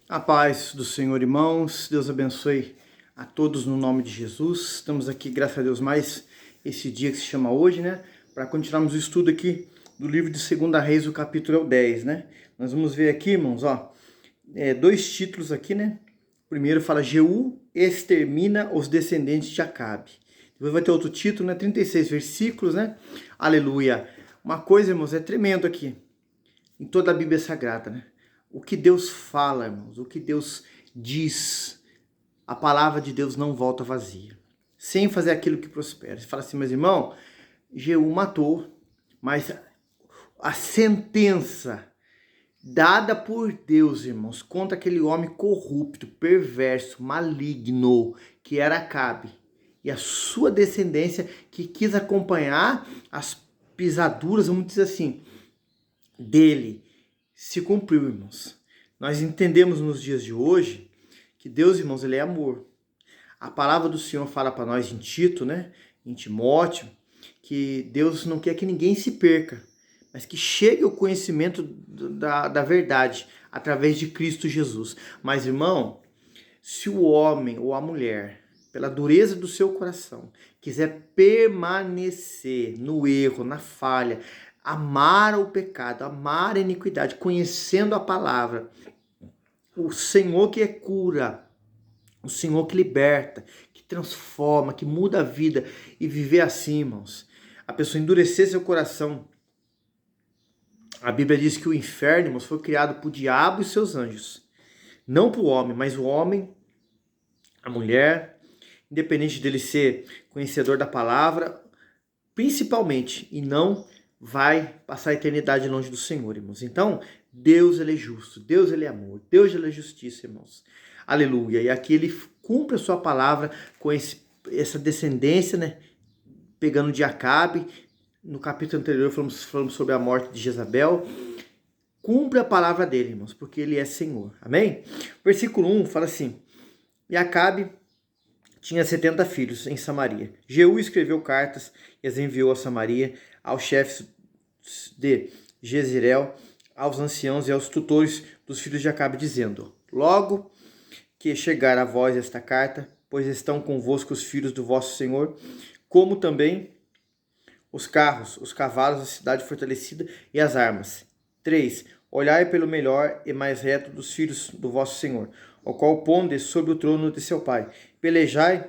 A paz do Senhor, irmãos. Deus abençoe a todos no nome de Jesus. Estamos aqui, graças a Deus, mais esse dia que se chama hoje, né? Para continuarmos o estudo aqui do livro de 2 Reis, o capítulo é o 10, né? Nós vamos ver aqui, irmãos, ó, dois títulos aqui, né? O primeiro fala: Jeú extermina os descendentes de Acabe. Depois vai ter outro título, né? 36 versículos, né? Aleluia. Uma coisa, irmãos, é tremendo aqui, em toda a Bíblia Sagrada, né? O que Deus fala, irmãos, o que Deus diz, a palavra de Deus não volta vazia, sem fazer aquilo que prospera. Você fala assim, mas irmão, Jeú matou, mas a sentença dada por Deus, irmãos, contra aquele homem corrupto, perverso, maligno, que era Acabe, e a sua descendência que quis acompanhar as pisaduras, vamos dizer assim, dele, se cumpriu, irmãos. Nós entendemos nos dias de hoje que Deus, irmãos, ele é amor. A palavra do Senhor fala para nós em Tito, né, em Timóteo, que Deus não quer que ninguém se perca, mas que chegue ao conhecimento da verdade através de Cristo Jesus. Mas, irmão, se o homem ou a mulher, pela dureza do seu coração, quiser permanecer no erro, na falha, amar o pecado, amar a iniquidade, conhecendo a palavra, o Senhor que é cura, o Senhor que liberta, que transforma, que muda a vida, e viver assim, irmãos, a pessoa endurecer seu coração. A Bíblia diz que o inferno, irmãos, foi criado por diabo e seus anjos, não para o homem, mas o homem, a mulher, independente dele ser conhecedor da palavra, principalmente, e não vai passar a eternidade longe do Senhor, irmãos. Então, Deus, ele é justo, Deus, ele é amor, Deus, ele é justiça, irmãos. Aleluia. E aqui ele cumpre a sua palavra com essa descendência, né? Pegando de Acabe. No capítulo anterior falamos sobre a morte de Jezabel. Cumpre a palavra dele, irmãos, porque ele é Senhor. Amém? Versículo 1 fala assim: E Acabe tinha 70 filhos em Samaria. Jeú escreveu cartas e as enviou a Samaria, aos chefes de Jezreel, aos anciãos e aos tutores dos filhos de Acabe, dizendo: Logo que chegar a vós esta carta, pois estão convosco os filhos do vosso Senhor, como também os carros, os cavalos, a cidade fortalecida e as armas. 3. Olhai pelo melhor e mais reto dos filhos do vosso Senhor, o qual ponde sobre o trono de seu pai. Pelejai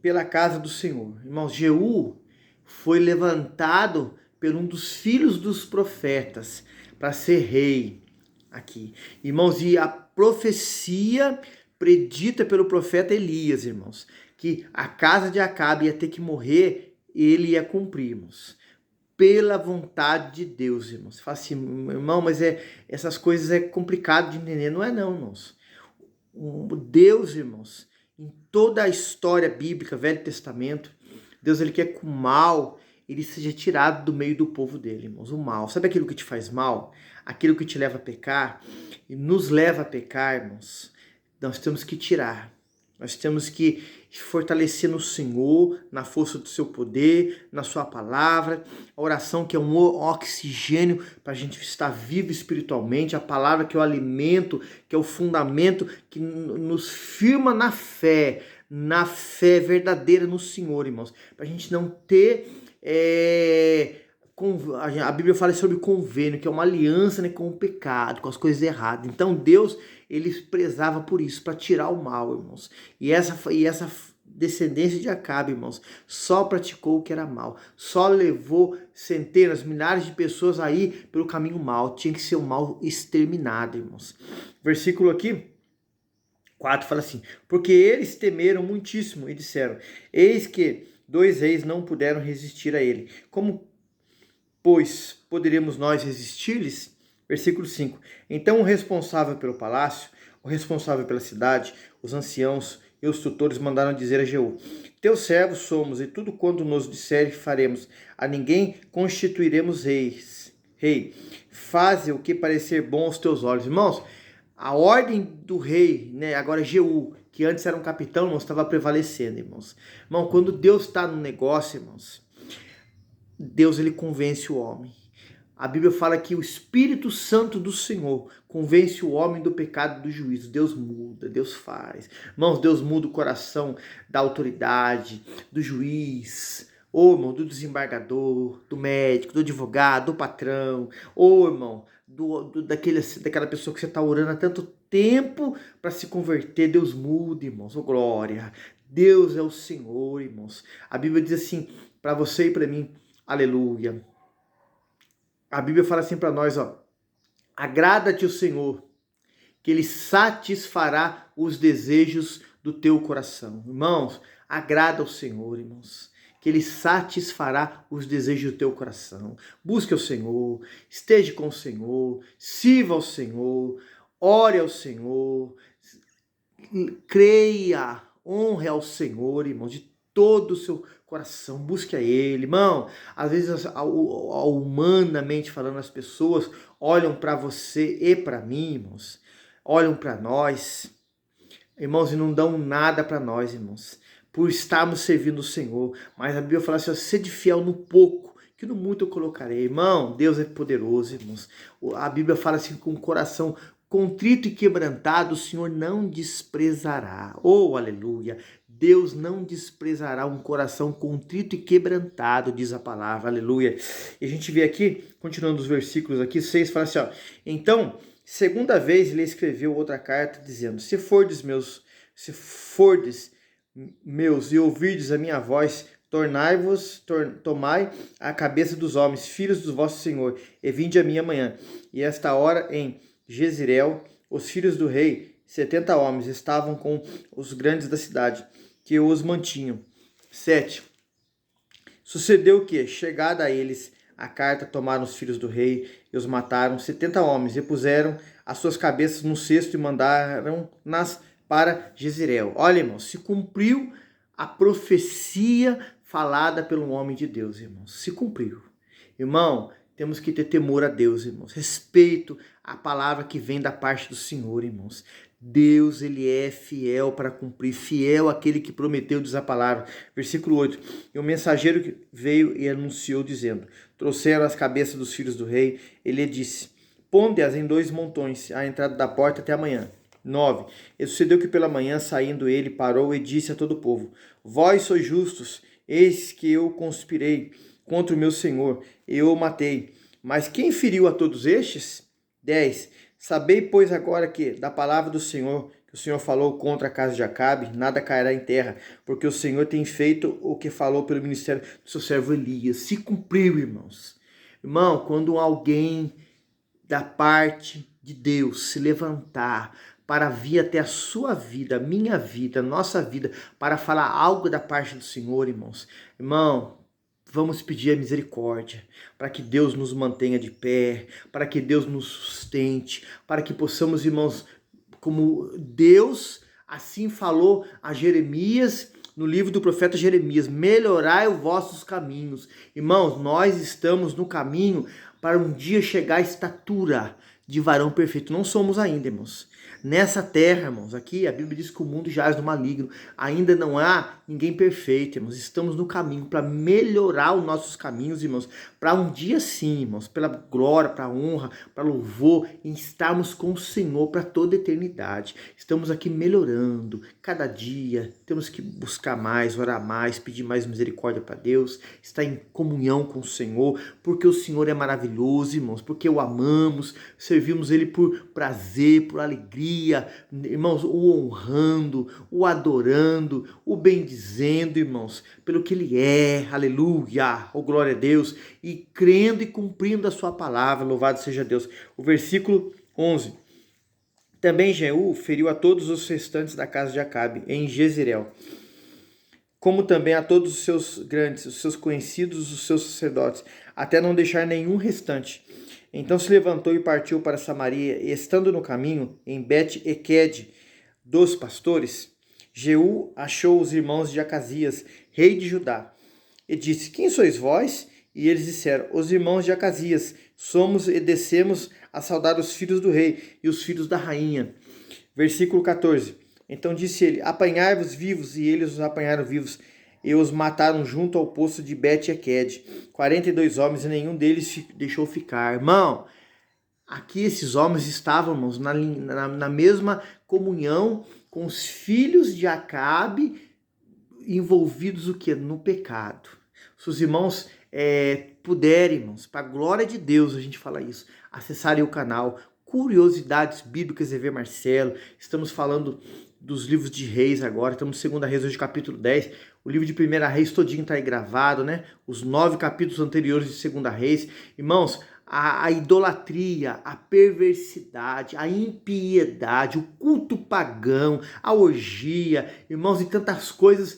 pela casa do Senhor. Irmãos, Jeú foi levantado por um dos filhos dos profetas para ser rei aqui. Irmãos, e a profecia predita pelo profeta Elias, irmãos, que a casa de Acabe ia ter que morrer, ele ia cumprir, irmãos, pela vontade de Deus, irmãos. Você fala assim, irmão, mas essas coisas é complicado de entender. Não é não, irmãos. Deus, irmãos, em toda a história bíblica, Velho Testamento, Deus, ele quer que o mal ele seja tirado do meio do povo dele, irmãos. O mal, sabe aquilo que te faz mal? Aquilo que te leva a pecar e nos leva a pecar, irmãos. Nós temos que tirar. Nós temos que fortalecer no Senhor, na força do seu poder, na sua palavra. A oração que é um oxigênio para a gente estar vivo espiritualmente. A palavra que é o alimento, que é o fundamento que nos firma na fé verdadeira no Senhor, irmãos. Para a gente não ter... A Bíblia fala sobre convênio, que é uma aliança, né, com o pecado, com as coisas erradas. Então Deus, ele prezava por isso, para tirar o mal, irmãos. E essa descendência de Acabe, irmãos, só praticou o que era mal. Só levou centenas, milhares de pessoas aí pelo caminho mal. Tinha que ser o mal exterminado, irmãos. Versículo aqui 4 fala assim: Porque eles temeram muitíssimo e disseram: Eis que 2 reis não puderam resistir a ele. Como, pois, poderíamos nós resistir-lhes? Versículo 5. Então o responsável pelo palácio, o responsável pela cidade, os anciãos e os tutores mandaram dizer a Jeú: Teus servos somos, e tudo quanto nos disser faremos. A ninguém constituiremos rei. Faze o que parecer bom aos teus olhos. Irmãos, a ordem do rei, né, agora Jeú, que antes era um capitão, irmãos, estava prevalecendo, irmãos. Irmão, quando Deus está no negócio, irmãos, Deus, ele convence o homem. A Bíblia fala que o Espírito Santo do Senhor convence o homem do pecado e do juízo. Deus muda, Deus faz. Irmãos, Deus muda o coração da autoridade, do juiz, irmão, do desembargador, do médico, do advogado, do patrão, irmão, daquela pessoa que você está orando há tanto tempo para se converter. Deus muda, irmãos, glória. Deus é o Senhor, irmãos. A Bíblia diz assim, para você e para mim, aleluia. A Bíblia fala assim para nós, agrada-te o Senhor, que Ele satisfará os desejos do teu coração. Irmãos, agrada ao Senhor, irmãos, que Ele satisfará os desejos do teu coração. Busque o Senhor, esteja com o Senhor, sirva ao Senhor, ore ao Senhor, creia, honre ao Senhor, irmãos, de todo o seu coração, busque a Ele, irmão. Às vezes, humanamente falando, as pessoas olham para você e para mim, irmãos, olham para nós, irmãos, e não dão nada para nós, irmãos, por estarmos servindo o Senhor. Mas a Bíblia fala assim, sede fiel no pouco, que no muito eu colocarei. Irmão, Deus é poderoso, irmãos. A Bíblia fala assim, com o coração contrito e quebrantado, o Senhor não desprezará. Oh, aleluia! Deus não desprezará um coração contrito e quebrantado, diz a palavra, aleluia. E a gente vê aqui, continuando os versículos aqui, 6, fala assim, então, segunda vez ele escreveu outra carta, dizendo, se fordes meus e ouvirdes a minha voz, tomai a cabeça dos homens, filhos do vosso Senhor, e vinde a mim amanhã. E esta hora em Jezreel, os filhos do rei, 70 homens, estavam com os grandes da cidade, que os mantinham. 7. Sucedeu que, chegada a eles a carta, tomaram os filhos do rei e os mataram, 70 homens, e puseram as suas cabeças num cesto e mandaram-nas para Jezreel. Olha, irmãos, se cumpriu a profecia falada pelo homem de Deus, irmãos. Se cumpriu. Irmão, temos que ter temor a Deus, irmãos. Respeito à palavra que vem da parte do Senhor, irmãos. Deus, Ele é fiel para cumprir. Fiel aquele que prometeu, diz a palavra. Versículo 8. E o mensageiro que veio e anunciou, dizendo, trouxeram as cabeças dos filhos do rei. Ele disse, ponde-as em 2 montões, à entrada da porta até amanhã. 9. E sucedeu que pela manhã, saindo ele, parou e disse a todo o povo, vós sois justos, eis que eu conspirei contra o meu senhor, e eu o matei. Mas quem feriu a todos estes? 10. Sabei, pois, agora que, da palavra do Senhor, que o Senhor falou contra a casa de Acabe, nada cairá em terra, porque o Senhor tem feito o que falou pelo ministério do seu servo Elias. Se cumpriu, irmãos. Irmão, quando alguém da parte de Deus se levantar para vir até a sua vida, minha vida, nossa vida, para falar algo da parte do Senhor, irmãos. Irmão, vamos pedir a misericórdia, para que Deus nos mantenha de pé, para que Deus nos sustente, para que possamos, irmãos, como Deus assim falou a Jeremias, no livro do profeta Jeremias, melhorai os vossos caminhos. Irmãos, nós estamos no caminho para um dia chegar à estatura de varão perfeito. Não somos ainda, irmãos. Nessa terra, irmãos, aqui a Bíblia diz que o mundo jaz no maligno. Ainda não há ninguém perfeito, irmãos. Estamos no caminho para melhorar os nossos caminhos, irmãos. Para um dia sim, irmãos, pela glória, para honra, para louvor, e estarmos com o Senhor para toda a eternidade. Estamos aqui melhorando. Cada dia temos que buscar mais, orar mais, pedir mais misericórdia para Deus, estar em comunhão com o Senhor, porque o Senhor é maravilhoso, irmãos, porque o amamos, servimos Ele por prazer, por alegria, irmãos, o honrando, o adorando, o bendizendo, irmãos, pelo que Ele é, aleluia, oh glória a Deus, e crendo e cumprindo a sua palavra, louvado seja Deus. O versículo 11, também Jeú feriu a todos os restantes da casa de Acabe, em Jezreel, como também a todos os seus grandes, os seus conhecidos, os seus sacerdotes, até não deixar nenhum restante. Então se levantou e partiu para Samaria, e estando no caminho, em Bet-Equed dos pastores, Jeú achou os irmãos de Acasias, rei de Judá, e disse, quem sois vós? E eles disseram, os irmãos de Acasias, somos e descemos a saudar os filhos do rei e os filhos da rainha. Versículo 14, então disse ele, apanhai-vos vivos, e eles os apanharam vivos, e os mataram junto ao poço de Bet-Equed, 42 homens, e nenhum deles deixou ficar. Irmão, aqui esses homens estávamos na mesma comunhão com os filhos de Acabe, envolvidos o quê? No pecado. Se os irmãos puderem, irmãos, para a glória de Deus, a gente fala isso, acessarem o canal Curiosidades Bíblicas EV Marcelo. Estamos falando dos livros de Reis agora, estamos em 2 Reis, hoje capítulo 10. O livro de 1 Reis todinho está aí gravado, né? Os 9 capítulos anteriores de 2 Reis. Irmãos, a idolatria, a perversidade, a impiedade, o culto pagão, a orgia, irmãos, e tantas coisas.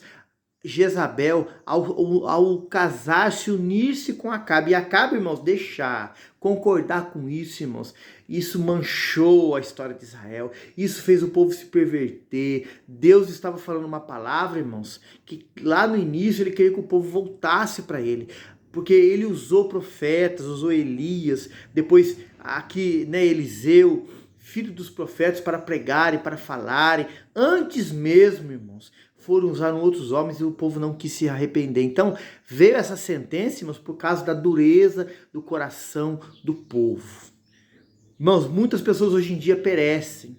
Jezabel, ao casar-se, unir-se com Acabe, e Acabe, irmãos, deixar, concordar com isso, irmãos, isso manchou a história de Israel, isso fez o povo se perverter. Deus estava falando uma palavra, irmãos, que lá no início ele queria que o povo voltasse para ele, porque ele usou profetas, usou Elias, depois aqui, né, Eliseu, filho dos profetas, para pregarem, para falarem, antes mesmo, irmãos, foram usar outros homens e o povo não quis se arrepender. Então veio essa sentença, irmãos, por causa da dureza do coração do povo. Irmãos, muitas pessoas hoje em dia perecem,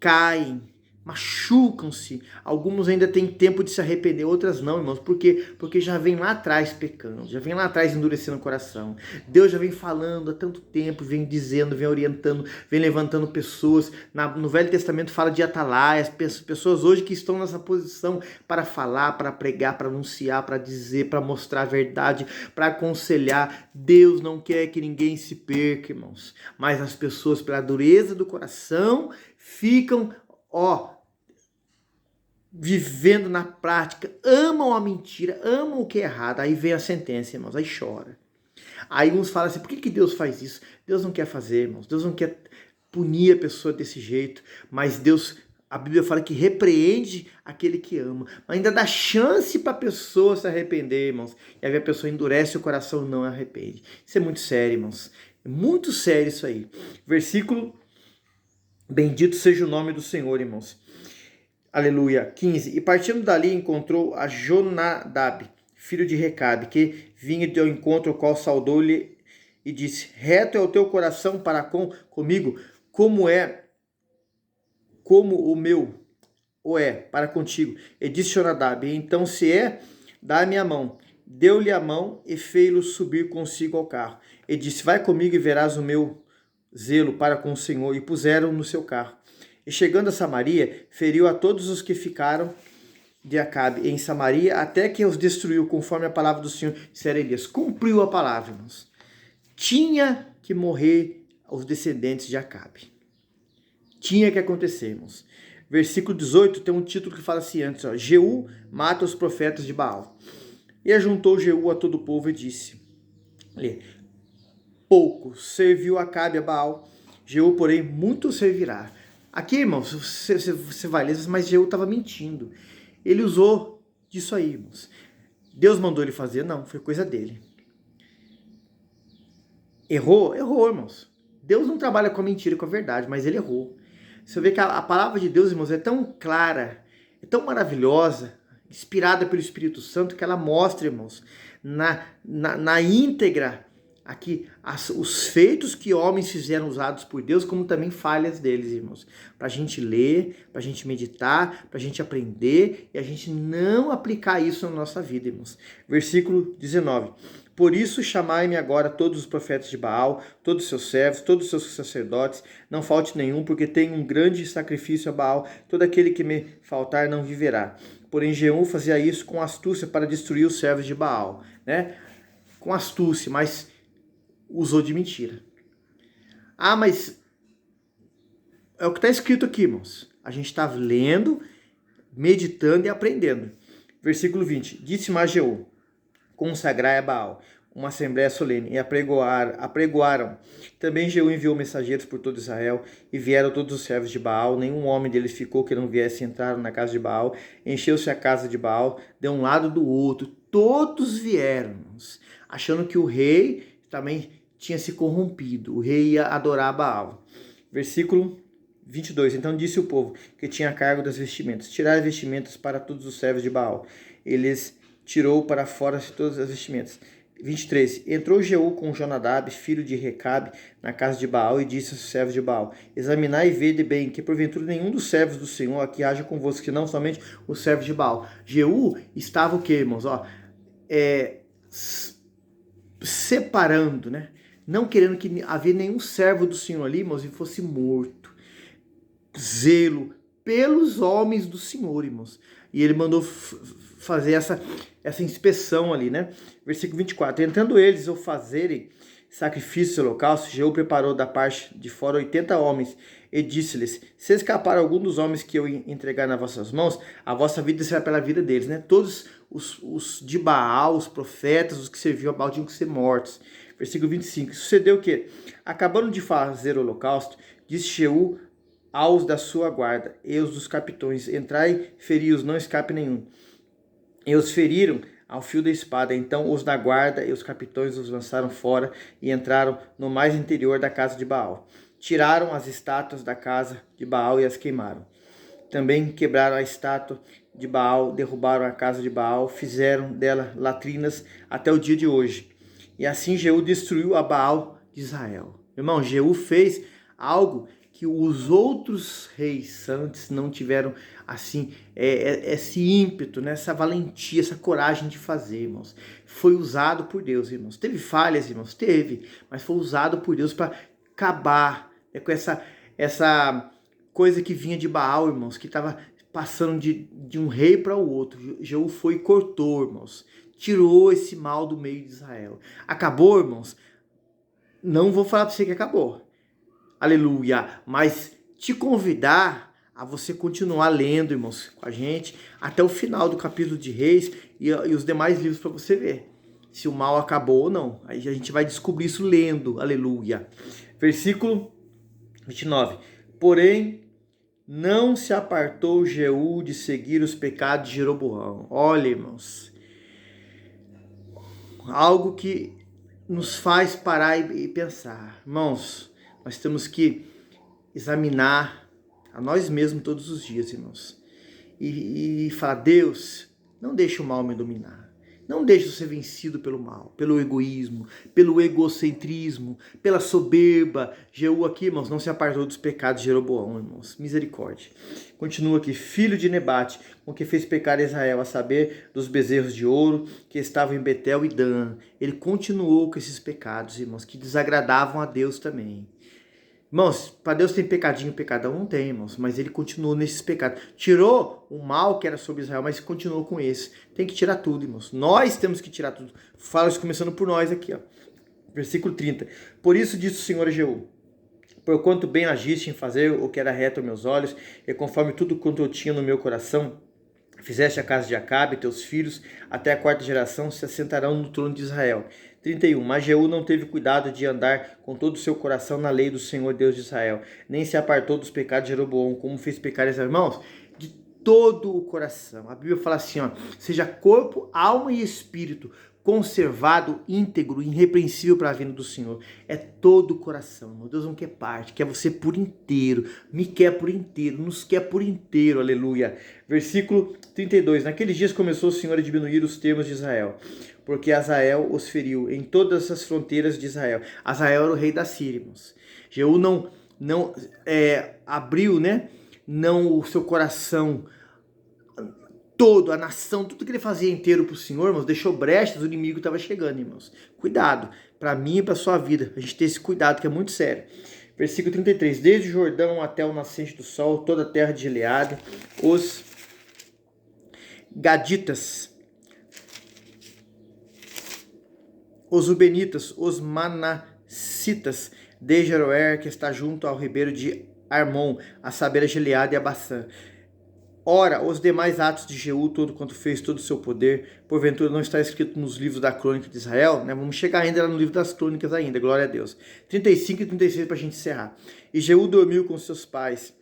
caem, machucam-se. Alguns ainda têm tempo de se arrepender, outras não, irmãos. Por quê? Porque já vem lá atrás pecando, já vem lá atrás endurecendo o coração. Deus já vem falando há tanto tempo, vem dizendo, vem orientando, vem levantando pessoas. No Velho Testamento fala de atalaias, pessoas hoje que estão nessa posição para falar, para pregar, para anunciar, para dizer, para mostrar a verdade, para aconselhar. Deus não quer que ninguém se perca, irmãos. Mas as pessoas, pela dureza do coração, ficam, vivendo na prática, amam a mentira, amam o que é errado. Aí vem a sentença, irmãos, aí chora. Aí uns falam assim, por que Deus faz isso? Deus não quer fazer, irmãos, Deus não quer punir a pessoa desse jeito, mas Deus, a Bíblia fala que repreende aquele que ama, mas ainda dá chance para a pessoa se arrepender, irmãos, e aí a pessoa endurece o coração e não arrepende. Isso é muito sério, irmãos, é muito sério isso aí. Versículo, bendito seja o nome do Senhor, irmãos. Aleluia. 15. E partindo dali encontrou a Jonadab, filho de Recabe, que vinha de ao encontro, o qual saudou-lhe e disse, reto é o teu coração para comigo, como o meu o é para contigo. E disse Jonadab, então se é, dá-me a mão. Deu-lhe a mão e fez-lo subir consigo ao carro. E disse, vai comigo e verás o meu zelo para com o Senhor. E puseram no seu carro. E chegando a Samaria, feriu a todos os que ficaram de Acabe em Samaria, até que os destruiu, conforme a palavra do Senhor, dissera Elias. Cumpriu a palavra, irmãos. Tinha que morrer os descendentes de Acabe. Tinha que acontecer, irmãos. Versículo 18 tem um título que fala assim antes, Jeú mata os profetas de Baal. E ajuntou Jeú a todo o povo e disse, pouco serviu Acabe a Baal, Jeú, porém, muito servirá. Aqui, irmãos, você vai ler, mas Jeú estava mentindo. Ele usou disso aí, irmãos. Deus mandou ele fazer? Não, foi coisa dele. Errou? Errou, irmãos. Deus não trabalha com a mentira, com a verdade, mas ele errou. Você vê que a palavra de Deus, irmãos, é tão clara, é tão maravilhosa, inspirada pelo Espírito Santo, que ela mostra, irmãos, na íntegra, aqui, os feitos que homens fizeram usados por Deus, como também falhas deles, irmãos. Para a gente ler, para a gente meditar, para a gente aprender e a gente não aplicar isso na nossa vida, irmãos. Versículo 19. Por isso chamai-me agora todos os profetas de Baal, todos os seus servos, todos os seus sacerdotes, não falte nenhum, porque tenho um grande sacrifício a Baal, todo aquele que me faltar não viverá. Porém, Jeú fazia isso com astúcia para destruir os servos de Baal, né? Com astúcia, mas usou de mentira. Mas é o que está escrito aqui, irmãos. A gente está lendo, meditando e aprendendo. Versículo 20. Disse mais Jeú, consagrai a Baal uma assembleia solene, e apregoaram. Também Jeú enviou mensageiros por todo Israel, e vieram todos os servos de Baal, nenhum homem deles ficou que não viesse, entraram na casa de Baal, encheu-se a casa de Baal, de um lado do outro, todos vieram, irmãos, achando que o rei também tinha se corrompido, o rei ia adorar Baal. Versículo 22. Então disse o povo que tinha cargo das vestimentas, tirai as vestimentas para todos os servos de Baal. Eles tirou para fora todas as vestimentas. 23. Entrou Jeú com Jonadab, filho de Recabe, na casa de Baal, e disse aos servos de Baal: examinai e vede bem, que porventura nenhum dos servos do Senhor aqui haja convosco, que não somente os servos de Baal. Jeú estava o quê, irmãos? Separando, né? Não querendo que havia nenhum servo do Senhor ali, irmãos, e fosse morto. Zelo pelos homens do Senhor, irmãos. E ele mandou fazer essa inspeção ali, né? Versículo 24. Entrando eles ao fazerem sacrifícios e holocaustos, Jeú preparou da parte de fora 80 homens e disse-lhes: se escapar algum dos homens que eu entregar nas vossas mãos, a vossa vida será pela vida deles, né? Todos os de Baal, os profetas, os que serviam a Baal tinham que ser mortos. Versículo 25. Sucedeu o quê? Acabando de fazer o holocausto, disse Jeú aos da sua guarda e os dos capitões: entrai, feri-os, não escape nenhum. E os feriram ao fio da espada. Então os da guarda e os capitões os lançaram fora e entraram no mais interior da casa de Baal. Tiraram as estátuas da casa de Baal e as queimaram. Também quebraram a estátua de Baal, derrubaram a casa de Baal, fizeram dela latrinas até o dia de hoje. E assim Jeú destruiu a Baal de Israel. Irmão, Jeú fez algo que os outros reis antes não tiveram assim, esse ímpeto, né? Essa valentia, essa coragem de fazer, irmãos. Foi usado por Deus, irmãos. Teve falhas, irmãos? Teve, mas foi usado por Deus para acabar, né, com essa coisa que vinha de Baal, irmãos, que estava passando de um rei para o outro. Jeú foi e cortou, irmãos. Tirou esse mal do meio de Israel. Acabou, irmãos? Não vou falar para você que acabou. Aleluia. Mas te convidar a você continuar lendo, irmãos, com a gente, até o final do capítulo de Reis e os demais livros para você ver se o mal acabou ou não. Aí a gente vai descobrir isso lendo. Aleluia. Versículo 29. Porém, não se apartou Jeú de seguir os pecados de Jeroboão. Olha, irmãos, algo que nos faz parar e pensar. Irmãos, nós temos que examinar a nós mesmos todos os dias, irmãos. E falar: Deus, não deixe o mal me dominar. Não deixe eu ser vencido pelo mal, pelo egoísmo, pelo egocentrismo, pela soberba. Jeú aqui, irmãos, não se apartou dos pecados de Jeroboão, irmãos. Misericórdia. Continua aqui: filho de Nebate, com que fez pecar Israel, a saber, dos bezerros de ouro que estavam em Betel e Dan. Ele continuou com esses pecados, irmãos, que desagradavam a Deus também. Irmãos, para Deus tem pecadinho, pecadão? Não tem, irmãos, mas ele continuou nesses pecados. Tirou o mal que era sobre Israel, mas continuou com esse. Tem que tirar tudo, irmãos. Nós temos que tirar tudo. Fala isso começando por nós aqui, ó. Versículo 30. Por isso disse o Senhor a Jeú: porquanto bem agiste em fazer o que era reto aos meus olhos, e conforme tudo quanto eu tinha no meu coração, fizeste a casa de Acabe, teus filhos, até a quarta geração, se assentarão no trono de Israel. 31. Mas Jeú não teve cuidado de andar com todo o seu coração na lei do Senhor Deus de Israel, nem se apartou dos pecados de Jeroboão, como fez pecar Israel. Irmãos, de todo o coração. A Bíblia fala assim, ó: seja corpo, alma e espírito conservado, íntegro, irrepreensível para a vinda do Senhor. É todo o coração, irmão. Deus não quer parte, quer você por inteiro, me quer por inteiro, nos quer por inteiro, aleluia. Versículo 32. Naqueles dias começou o Senhor a diminuir os termos de Israel, porque Azael os feriu em todas as fronteiras de Israel. Azael era o rei da Síria, irmãos. Jeú não abriu, né, não o seu coração todo, a nação, tudo que ele fazia inteiro para o Senhor, irmãos, deixou brechas, o inimigo estava chegando, irmãos. Cuidado, para mim e para sua vida, a gente ter esse cuidado que é muito sério. Versículo 33, desde o Jordão até o nascente do sol, toda a terra de Gileade, os Gaditas, os Rubenitas, os Manassitas, de Jeroer, que está junto ao ribeiro de Armon, a saber, a Gileade e a Baçã. Ora, os demais atos de Jeú, todo quanto fez, todo o seu poder, porventura não está escrito nos livros da crônica de Israel, né? Vamos chegar ainda lá no livro das crônicas ainda, glória a Deus. 35 e 36 para a gente encerrar. E Jeú dormiu com seus pais,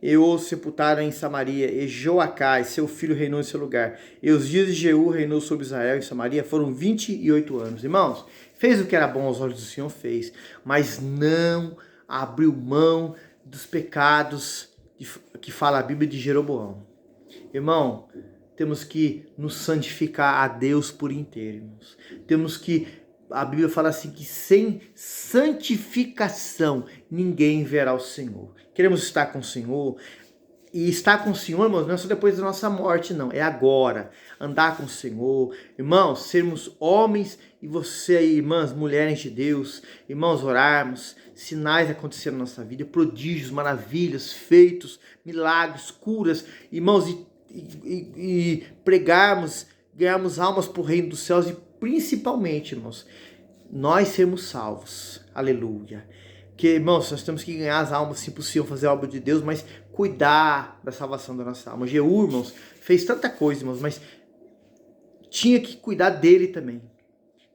e os sepultaram em Samaria, e Joacás, seu filho, reinou em seu lugar. E os dias de Jeú reinou sobre Israel em Samaria foram 28 anos. Irmãos, fez o que era bom aos olhos do Senhor, fez, mas não abriu mão dos pecados que fala a Bíblia de Jeroboão. Irmão, temos que nos santificar a Deus por inteiro, irmãos. Temos que a Bíblia fala assim que sem santificação ninguém verá o Senhor. Queremos estar com o Senhor. E estar com o Senhor, irmãos, não é só depois da nossa morte, não. É agora. Andar com o Senhor. Irmãos, sermos homens e você aí, irmãs, mulheres de Deus. Irmãos, orarmos. Sinais acontecendo na nossa vida. Prodígios, maravilhas, feitos, milagres, curas. Irmãos, e pregarmos, ganharmos almas para o reino dos céus. E principalmente, irmãos, nós sermos salvos. Aleluia. Porque, irmãos, nós temos que ganhar as almas, se possível, fazer a obra de Deus, mas cuidar da salvação da nossa alma. Jeú, irmãos, fez tanta coisa, irmãos, mas tinha que cuidar dele também,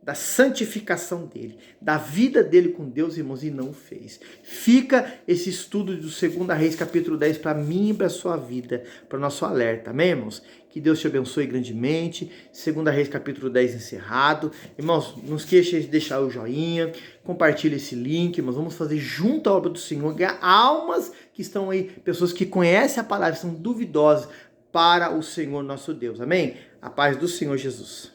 da santificação dele, da vida dele com Deus, irmãos, e não fez. Fica esse estudo do 2 Reis, capítulo 10, para mim e para a sua vida, para o nosso alerta, amém, irmãos? Que Deus te abençoe grandemente. 2 Reis, capítulo 10, encerrado. Irmãos, não esqueça de deixar o joinha, compartilhe esse link, irmãos, vamos fazer junto a obra do Senhor, ganhar almas que estão aí, pessoas que conhecem a palavra, são duvidosas para o Senhor nosso Deus, amém? A paz do Senhor Jesus.